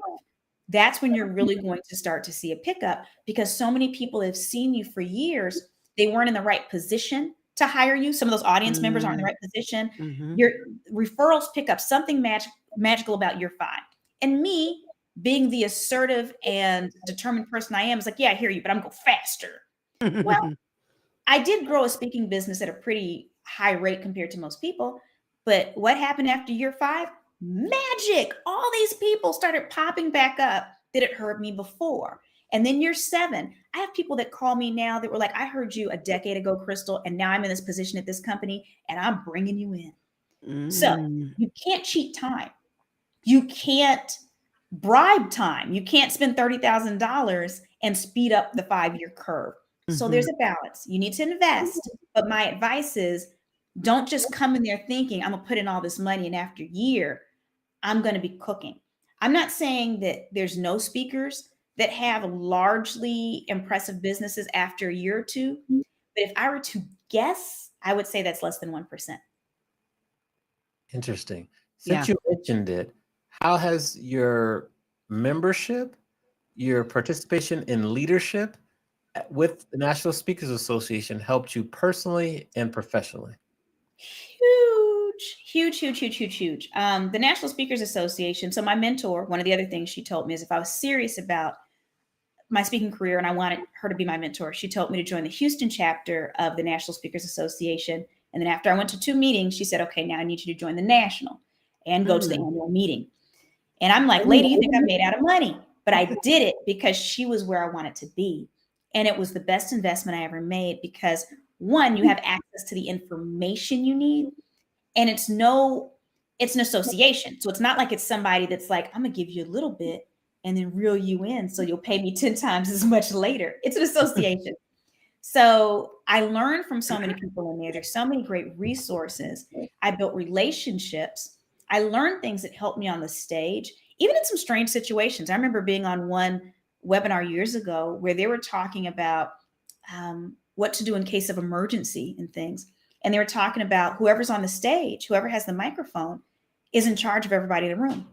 that's when you're really going to start to see a pickup because so many people have seen you for years. They weren't in the right position to hire you. Some of those audience members aren't in the right position. Your referrals pick up something magical about year 5. And me being the assertive and determined person I am is like, yeah, I hear you, but I'm going to go faster. Well, I did grow a speaking business at a pretty high rate compared to most people. But what happened after year 5? Magic. All these people started popping back up that had heard me before. And then year 7, I have people that call me now that were like, I heard you a decade ago, Crystal, and now I'm in this position at this company and I'm bringing you in. So you can't cheat time. You can't bribe time. You can't spend $30,000 and speed up the 5-year curve. So there's a balance. You need to invest. But my advice is don't just come in there thinking I'm going to put in all this money and after a year, I'm going to be cooking. I'm not saying that there's no speakers that have largely impressive businesses after a year or 2. But if I were to guess, I would say that's less than 1%. Interesting. Since you mentioned it, how has your membership, your participation in leadership with the National Speakers Association helped you personally and professionally? Huge. The National Speakers Association. So my mentor, one of the other things she told me is if I was serious about my speaking career and I wanted her to be my mentor, she told me to join the Houston chapter of the National Speakers Association. And then after I went to 2 meetings, she said, okay, now I need you to join the national and go to the annual meeting. And I'm like, lady, you think I'm made out of money? But I did it because she was where I wanted to be. And it was the best investment I ever made because 1, you have access to the information you need. And it's an association. So it's not like it's somebody that's like, I'm going to give you a little bit and then reel you in so you'll pay me 10 times as much later. It's an association. So I learned from so many people in there. There's so many great resources. I built relationships. I learned things that helped me on the stage, even in some strange situations. I remember being on one webinar years ago where they were talking about what to do in case of emergency and things. And they were talking about whoever's on the stage, whoever has the microphone is in charge of everybody in the room.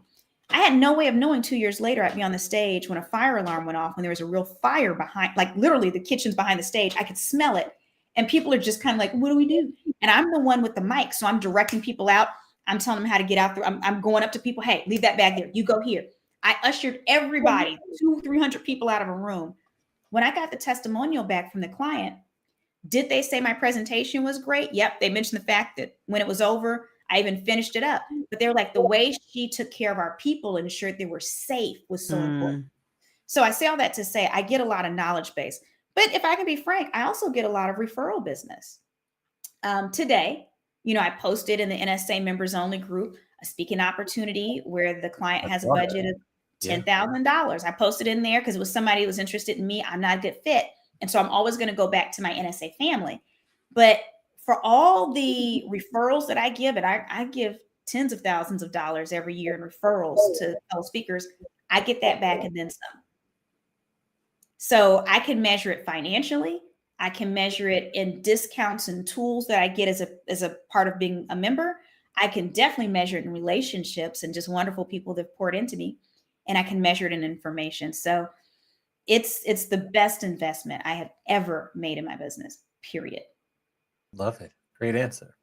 I had no way of knowing 2 years later I'd be on the stage when a fire alarm went off, when there was a real fire behind, like literally the kitchen's behind the stage. I could smell it. And people are just kind of like, what do we do? And I'm the one with the mic. So I'm directing people out. I'm telling them how to get out there. I'm going up to people. Hey, leave that bag there. You go here. I ushered everybody, 200-300 people out of a room. When I got the testimonial back from the client, did they say my presentation was great? Yep. They mentioned the fact that when it was over, I even finished it up. But they're like, the way she took care of our people and ensured they were safe was so important. So I say all that to say I get a lot of knowledge base. But if I can be frank, I also get a lot of referral business. Today, I posted in the NSA members only group a speaking opportunity where the client has a budget of $10,000. I posted in there because it was somebody who was interested in me. I'm not a good fit. And so I'm always going to go back to my NSA family. But for all the referrals that I give, and I give tens of thousands of dollars every year in referrals to fellow speakers, I get that back and then some. So I can measure it financially. I can measure it in discounts and tools that I get as a part of being a member. I can definitely measure it in relationships and just wonderful people that poured into me. And I can measure it in information. So it's the best investment I have ever made in my business, period. Love it. Great answer.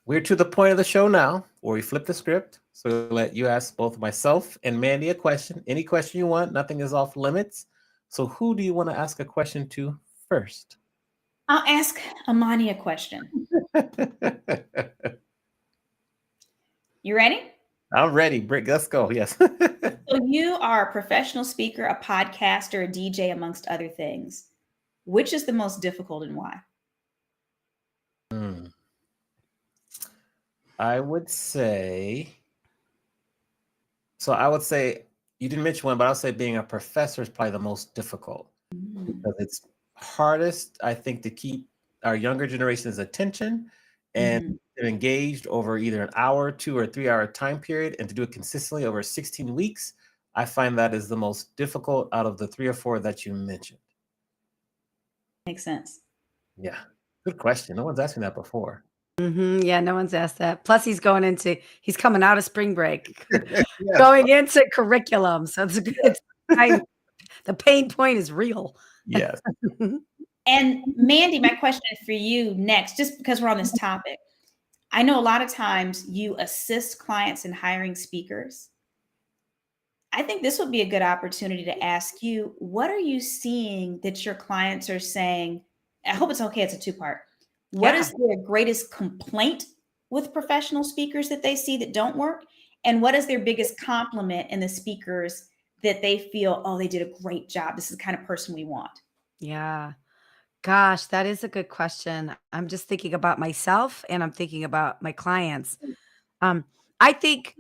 We're to the point of the show now where we flip the script. So we'll let you ask both myself and Mandy a question. Any question you want, nothing is off limits. So who do you want to ask a question to first? I'll ask Amani a question. You ready? I'm ready. Brick, let's go. Yes. So you are a professional speaker, a podcaster, a DJ, amongst other things. Which is the most difficult and why? I would say, you didn't mention one, but I'll say being a professor is probably the most difficult because it's hardest, I think, to keep our younger generation's attention and they're engaged over either an hour, 2 or 3 hour time period, and to do it consistently over 16 weeks. I find that is the most difficult out of the 3 or 4 that you mentioned. Makes sense. Yeah. Good question. No one's asking that before. Yeah, no one's asked that. Plus, he's coming out of spring break, going into curriculum. So the pain point is real. Yes. And Mandy, my question for you next, just because we're on this topic, I know a lot of times you assist clients in hiring speakers. I think this would be a good opportunity to ask you, what are you seeing that your clients are saying? I hope it's okay. It's a 2-part. What is their greatest complaint with professional speakers that they see that don't work? And what is their biggest compliment in the speakers that they feel, oh, they did a great job. This is the kind of person we want. Yeah. Gosh, that is a good question. I'm just thinking about myself and I'm thinking about my clients. I think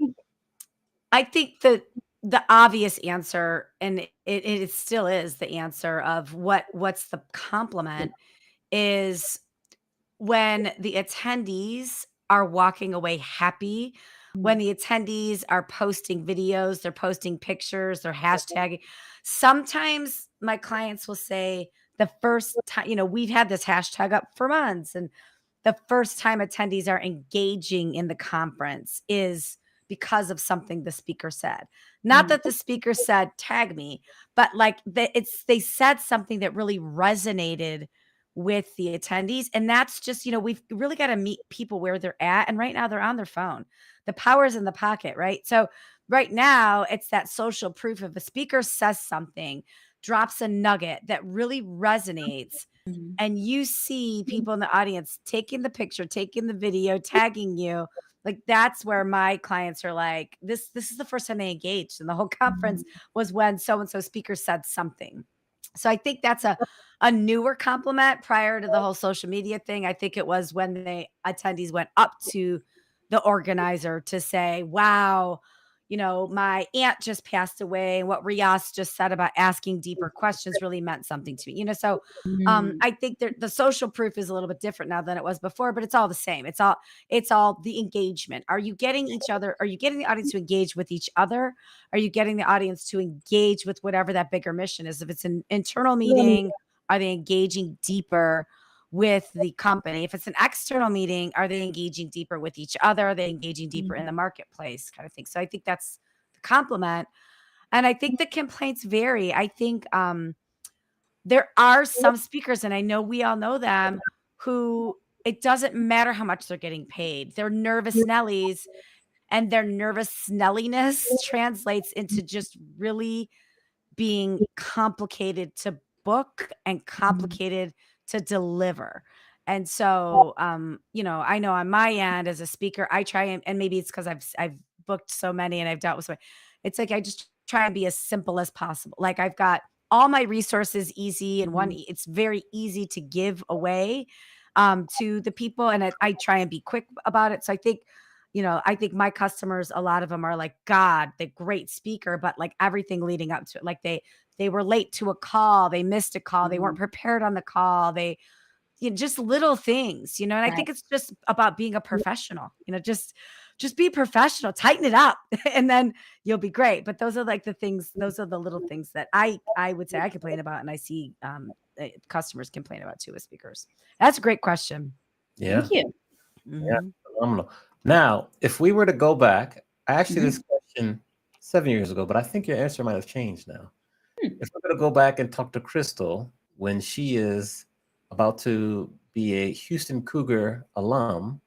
that the obvious answer, and it still is the answer of what's the compliment, is when the attendees are walking away happy, when the attendees are posting videos, they're posting pictures, they're hashtagging. Sometimes my clients will say the first time, we've had this hashtag up for months, and the first time attendees are engaging in the conference is because of something the speaker said. Not that the speaker said, tag me, but like they said something that really resonated with the attendees. And that's just, we've really got to meet people where they're at. And right now they're on their phone. The power's in the pocket, right? So right now it's that social proof. If a speaker says something, drops a nugget that really resonates, and you see people in the audience taking the picture, taking the video, tagging you, like that's where my clients are like, this is the first time they engaged. And the whole conference was when so-and-so speaker said something. So I think that's a newer compliment prior to the whole social media thing. I think it was when the attendees went up to the organizer to say, wow, my aunt just passed away. And what Rias just said about asking deeper questions really meant something to me. So I think that the social proof is a little bit different now than it was before, but it's all the same. It's all the engagement. Are you getting each other? Are you getting the audience to engage with each other? Are you getting the audience to engage with whatever that bigger mission is? If it's an internal meeting, are they engaging deeper with the company? If it's an external meeting, are they engaging deeper with each other? Are they engaging deeper in the marketplace kind of thing? So I think that's the compliment. And I think the complaints vary. I think there are some speakers, and I know we all know them, who it doesn't matter how much they're getting paid. They're nervous Nellies, and their nervous Snelliness translates into just really being complicated to book and complicated to deliver. And so, I know on my end as a speaker, I try and maybe it's because I've booked so many and I've dealt with so many. It's like I just try and be as simple as possible. Like I've got all my resources easy and it's very easy to give away to the people, and I try and be quick about it. So I think, I think my customers, a lot of them are like, God, the great speaker, but like everything leading up to it, like they were late to a call, they missed a call, they weren't prepared on the call, just little things, and I think it's just about being a professional, just just be professional, tighten it up, and then you'll be great. But those are like the things, those are the little things that I would say I complain about, and I see customers complain about too with speakers. That's a great question. Yeah. Thank you. Yeah. Mhm. Phenomenal. Now, if we were to go back, I asked you Mhm. this question 7 years ago, but I think your answer might have changed now. Hmm. If we're going to go back and talk to Crystal when she is about to be a Houston Cougar alum,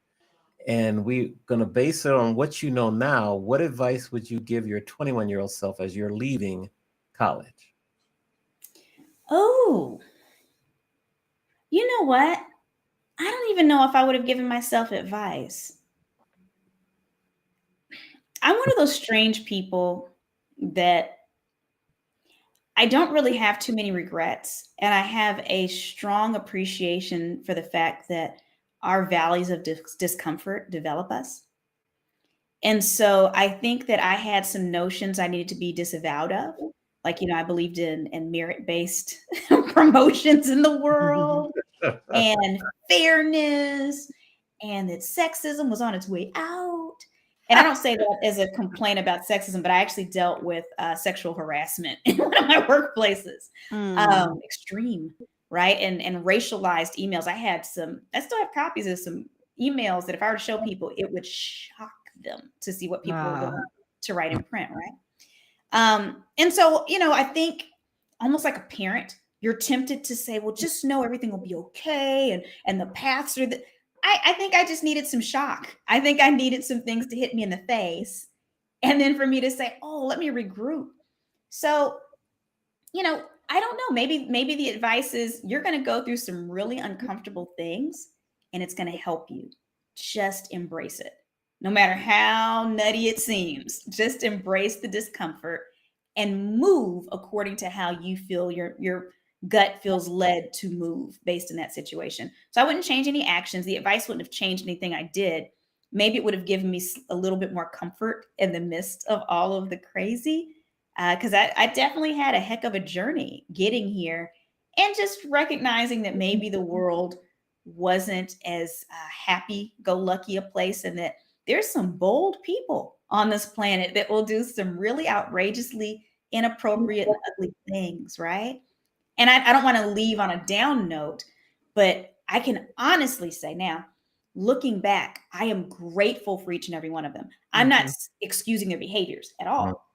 and we're going to base it on what you know now, what advice would you give your 21-year-old self as you're leaving college? Oh, you know what? I don't even know if I would have given myself advice. I'm one of those strange people that I don't really have too many regrets. And I have a strong appreciation for the fact that our valleys of discomfort develop us. And so I think that I had some notions I needed to be disavowed of. Like, I believed in merit-based promotions in the world and fairness and that sexism was on its way out. And I don't say that as a complaint about sexism, but I actually dealt with sexual harassment in one of my workplaces. Mm. Extreme, right? And racialized emails. I still have copies of some emails that if I were to show people, it would shock them to see what people were Wow. willing to write in print, right? And so, I think almost like a parent, you're tempted to say, well, just know everything will be okay. And the paths are I think I just needed some shock. I think I needed some things to hit me in the face. And then for me to say, oh, let me regroup. So, I don't know. Maybe the advice is you're going to go through some really uncomfortable things and it's going to help you. Just embrace it. No matter how nutty it seems, just embrace the discomfort and move according to how you feel your gut feels led to move based in that situation. So I wouldn't change any actions. The advice wouldn't have changed anything I did. Maybe it would have given me a little bit more comfort in the midst of all of the crazy, because I definitely had a heck of a journey getting here and just recognizing that maybe the world wasn't as happy-go-lucky a place and that there's some bold people on this planet that will do some really outrageously inappropriate and ugly things, right? And I don't want to leave on a down note, but I can honestly say now, looking back, I am grateful for each and every one of them. I'm not excusing their behaviors at all.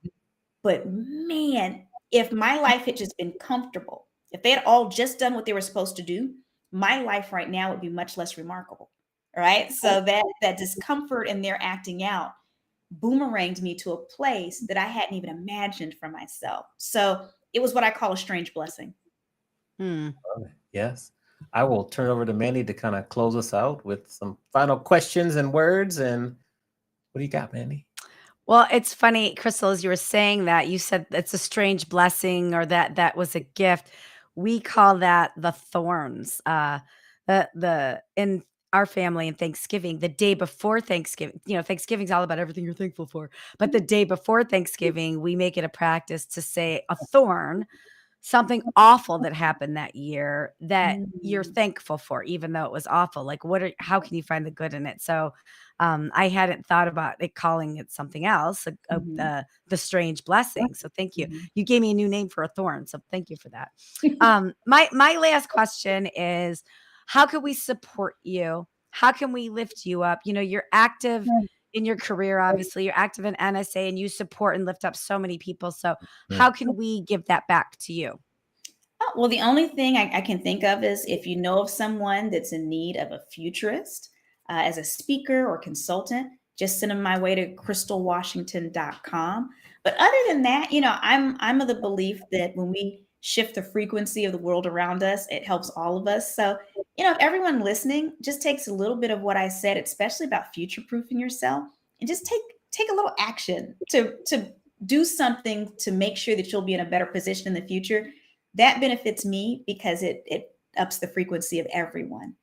But man, if my life had just been comfortable, if they had all just done what they were supposed to do, my life right now would be much less remarkable. Right. So that discomfort and their acting out boomeranged me to a place that I hadn't even imagined for myself. So it was what I call a strange blessing. Hmm. Yes. I will turn over to Mandy to kind of close us out with some final questions and words. And what do you got, Mandy? Well, it's funny, Crystal, as you were saying that, you said it's a strange blessing or that was a gift. We call that the thorns. The in our family in Thanksgiving, the day before Thanksgiving, Thanksgiving's all about everything you're thankful for. But the day before Thanksgiving, we make it a practice to say a thorn, something awful that happened that year that you're thankful for, even though it was awful. Like, how can you find the good in it? So, I hadn't thought about it, calling it something else, the strange blessing. So thank you. You gave me a new name for a thorn. So thank you for that. My last question is, how can we support you? How can we lift you up? You're active in your career, obviously. You're active in NSA and you support and lift up so many people. So how can we give that back to you? Oh, well, the only thing I can think of is if you know of someone that's in need of a futurist as a speaker or consultant, just send them my way to crystalwashington.com. But other than that, I'm of the belief that when we shift the frequency of the world around us, it helps all of us. So, if everyone listening just takes a little bit of what I said, especially about future proofing yourself, and just take a little action to do something to make sure that you'll be in a better position in the future, that benefits me because it ups the frequency of everyone.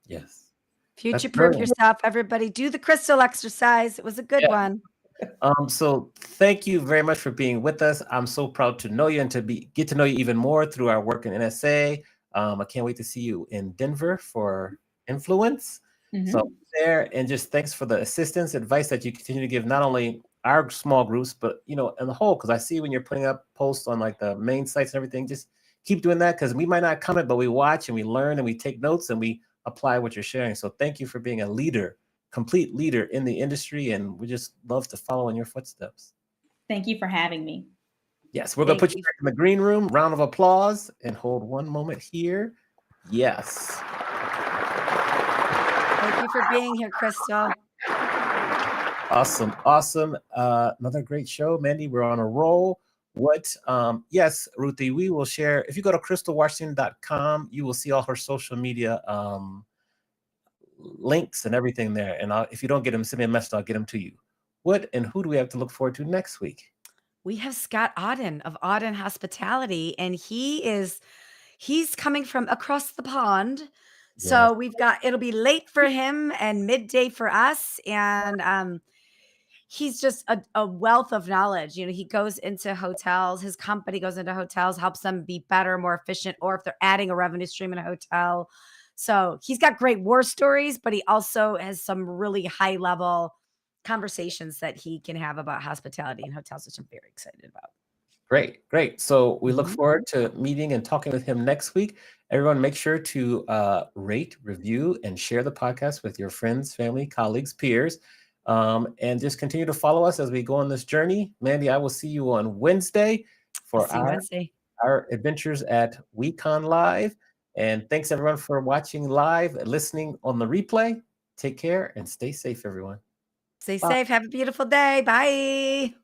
Yes. Future-proof yourself, everybody. Do the crystal exercise. It was a good one. So thank you very much for being with us. I'm so proud to know you and to get to know you even more through our work in NSA. I can't wait to see you in Denver for Influence. So there, and just thanks for the assistance, advice that you continue to give not only our small groups, but in the whole. Because I see when you're putting up posts on like the main sites and everything, just keep doing that because we might not comment, but we watch and we learn and we take notes and we apply what you're sharing. So thank you for being a leader, complete leader in the industry, and we just love to follow in your footsteps. Thank you for having me. Yes, we're gonna Thank put you you. back in the green room. Round of applause and hold one moment here. Yes. Thank you for being here, Crystal. Awesome. Another great show, Mandy. We're on a roll. Yes, Ruthie, we will share. If you go to crystalwashington.com, you will see all her social media links and everything there. And if you don't get them, send me a message. I'll get them to you. What and who do we have to look forward to next week? We have Scott Auden of Auden Hospitality, and he's coming from across the pond. So it'll be late for him and midday for us. And he's just a wealth of knowledge. He goes into hotels, his company goes into hotels, helps them be better, more efficient, or if they're adding a revenue stream in a hotel. So he's got great war stories, but he also has some really high level conversations that he can have about hospitality and hotels, which I'm very excited about. Great. So we look forward to meeting and talking with him next week. Everyone, make sure to rate, review, and share the podcast with your friends, family, colleagues, peers, and just continue to follow us as we go on this journey. Mandy, I will see you on Wednesday for our adventures at WeCon Live. And thanks everyone for watching live, listening on the replay. Take care and stay safe, everyone. Stay safe. Have a beautiful day. Bye.